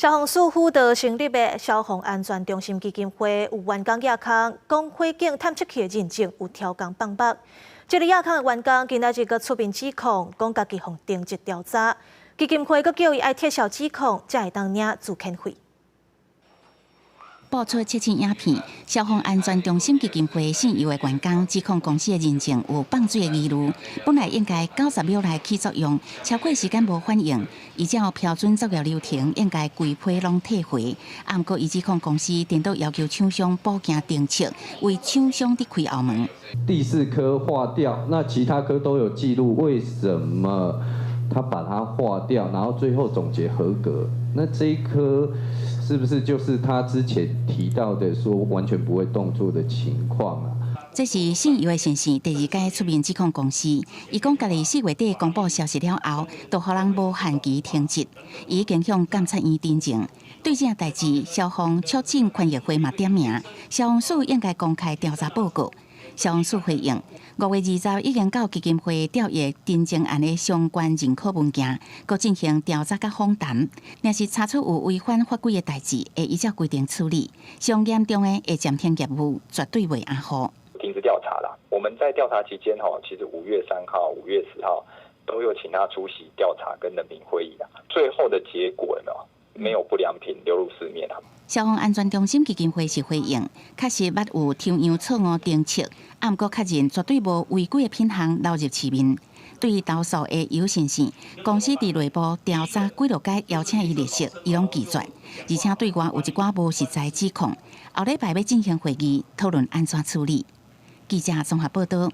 消防署辅导成立的消防安全中心基金会有员工亚康讲火警探测器的认证有超工放捌。这个亚康的员工今仔日阁出面指控，讲家己互定职调查，基金会阁叫伊爱撤销指控，才会当领自遣费。 播出切切影片，消防安全中心基金会信用的员工指控公司的认证有放水的疑虑，本来应该90秒内起作用，超过时间无反应，依照标准作业流程，应该规批拢退回。啊，不过伊指控公司电脑要求厂商补件定测，为厂商伫开后门。第4颗划掉，那其他颗都有记录，为什么他把它划掉，然后最后总结合格？那这一颗。 是不是就是他之前提到的说完全不会动作的情况啊？这是信誉的先生第2届出面指控公司，伊讲家己4月底公布消息了后，都予人无限期停职，伊已经向监察院申请。对这代志，消防促进权益会嘛点名，消防署应该公开调查报告。 消防署回应，5月20已经到基金会调阅真正案的相关认可文件，佮进行调查佮访谈。若是查出有违反法规的代志，会依照规定处理。上严重的会暂停业务，绝对袂阿好。停止调查啦。我们在调查期间其实5月3号、5月10号都有请他出席调查跟人民会议啦。最后的结果没有不良品流入市面啊。 消防安全中心基金会是回应，确实捌有抽样错误定测，啊，不过确认绝对无违规的品项流入市面。对于投诉的尤先生，公司伫内部调查几落届邀请伊列席，伊拢拒绝，而且对外有一寡无实在指控。后礼拜要进行会议讨论安怎处理。记者综合报道。